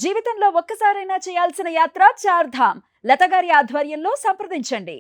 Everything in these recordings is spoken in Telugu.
జీవితంలో ఒక్కసారైనా చేయాల్సిన యాత్ర చార్ధామ్. లత గారి ఆధ్వర్యంలో సంప్రదించండి.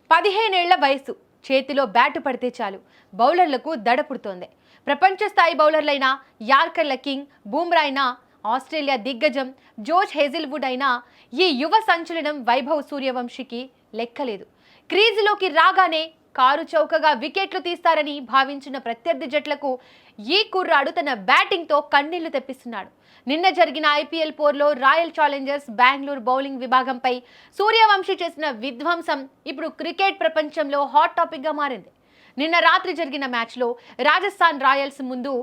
పదిహేనేళ్ల వయసు, చేతిలో బ్యాటు పడితే చాలు బౌలర్లకు దడ పుడుతోంది. ప్రపంచ స్థాయి బౌలర్లైన యార్కర్ల కింగ్ బూమ్రా అయినా, ఆస్ట్రేలియా దిగ్గజం జోష్ హేజిల్వుడ్ అయినా ఈ యువ సంచలనం వైభవ్ సూర్యవంశీకి లెక్కలేదు. క్రీజులోకి రాగానే కారు చౌకగా వికెట్లు తీస్తారని భావించిన ప్రత్యర్థి జట్లకు ఈ కుర్రాడు తన బ్యాటింగ్తో కన్నీళ్లు తెప్పిస్తున్నాడు. నిన్న జరిగిన ఐపీఎల్ పోర్లో రాయల్ ఛాలెంజర్స్ బెంగళూరు బౌలింగ్ విభాగంపై సూర్యవంశీ చేసిన విధ్వంసం ఇప్పుడు క్రికెట్ ప్రపంచంలో హాట్ టాపిక్గా మారింది. నిన్న రాత్రి జరిగిన మ్యాచ్లో రాజస్థాన్ రాయల్స్ ముందు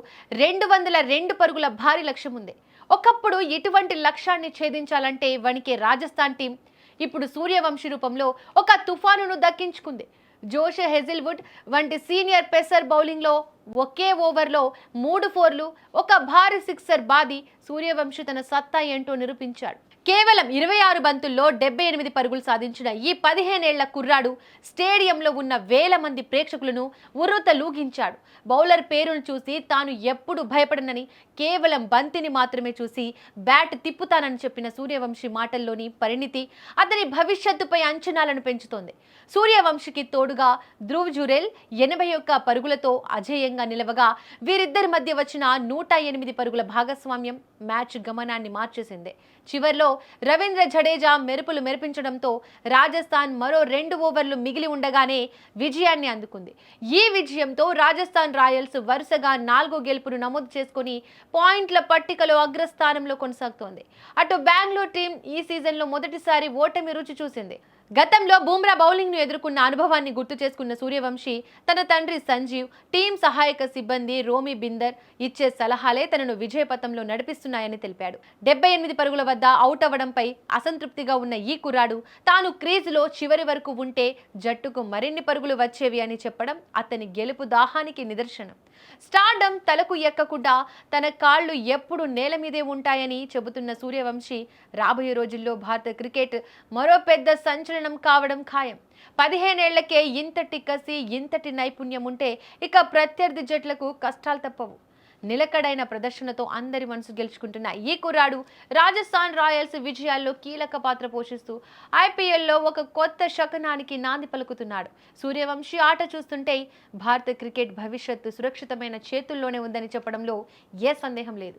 202 పరుగుల భారీ లక్ష్యం ఉంది. ఒకప్పుడు ఇటువంటి లక్ష్యాన్ని ఛేదించాలంటే వణికే రాజస్థాన్ టీం ఇప్పుడు సూర్యవంశీ రూపంలో ఒక తుఫానును దక్కించుకుంది. జోష్ హేజిల్వుడ్ వంటి సీనియర్ పేసర్ బౌలింగ్లో ఒకే ఓవర్లో 3 4లు, ఒక భారీ సిక్సర్ బాది సూర్యవంశీ తన సత్తా ఏంటో నిరూపించాడు. కేవలం 26 బంతుల్లో 78 పరుగులు సాధించిన ఈ 15 ఏళ్ల కుర్రాడు స్టేడియంలో ఉన్న వేల మంది ప్రేక్షకులను ఉర్రూతలూగించాడు. బౌలర్ పేరును చూసి తాను ఎప్పుడు భయపడనని, కేవలం బంతిని మాత్రమే చూసి బ్యాట్ తిప్పుతానని చెప్పిన సూర్యవంశీ మాటల్లోని పరిణితి అతని భవిష్యత్తుపై అంచనాలను పెంచుతోంది. సూర్యవంశీకి తోడుగా ధ్రువ్ జురెల్ 81 పరుగులతో అజేయంగా నిలవగా, వీరిద్దరి మధ్య వచ్చిన 108 పరుగుల భాగస్వామ్యం మ్యాచ్ గమనాన్ని మార్చేసింది. చివర్లో రవీంద్ర జడేజా మెరుపులు మెరిపించడంతో రాజస్థాన్ మరో 2 ఓవర్లు మిగిలి ఉండగానే విజయాన్ని అందుకుంది. ఈ విజయంతో రాజస్థాన్ రాయల్స్ వరుసగా 4వ గెలుపును నమోదు చేసుకుని పాయింట్ల పట్టికలో అగ్రస్థానంలో కొనసాగుతోంది. అటు బెంగళూరు టీం ఈ సీజన్లో మొదటిసారి ఓటమి రుచి చూసింది. గతంలో బూమ్రా బౌలింగ్ను ఎదుర్కొన్న అనుభవాన్ని గుర్తు చేసుకున్న సూర్యవంశీ తన తండ్రి సంజీవ్, టీం సహాయక సిబ్బంది రోమి బిందర్ ఇచ్చే సలహాలే తనను విజయపథంలో నడిపిస్తున్నాయని తెలిపాడు. 78 పరుగుల వద్ద అవుట్ అవ్వడంపై అసంతృప్తిగా ఉన్న ఈ కుర్రాడు తాను క్రీజులో చివరి వరకు ఉంటే జట్టుకు మరిన్ని పరుగులు వచ్చేవి అని చెప్పడం అతని గెలుపు దాహానికి నిదర్శనం. స్టార్డమ్ తలకు ఎక్కకుండా తన కాళ్లు ఎప్పుడు నేల మీదే ఉంటాయని చెబుతున్న సూర్యవంశీ రాబోయే రోజుల్లో భారత క్రికెట్ మరో పెద్ద సంచలనం కావడం ఖాయం. 15 ఏళ్లకే ఇంతటి కసి, ఇంతటి నైపుణ్యం ఉంటే ఇక ప్రత్యర్థి జట్లకు కష్టాలు తప్పవు. నిలకడైన ప్రదర్శనతో అందరి మనసు గెలుచుకుంటున్న ఈ కుర్రాడు రాజస్థాన్ రాయల్స్ విజయాల్లో కీలక పాత్ర పోషిస్తూ ఐపీఎల్లో ఒక కొత్త శకనానికి నాంది పలుకుతున్నాడు. సూర్యవంశీ ఆట చూస్తుంటే భారత క్రికెట్ భవిష్యత్తు సురక్షితమైన చేతుల్లోనే ఉందని చెప్పడంలో ఏ సందేహం లేదు.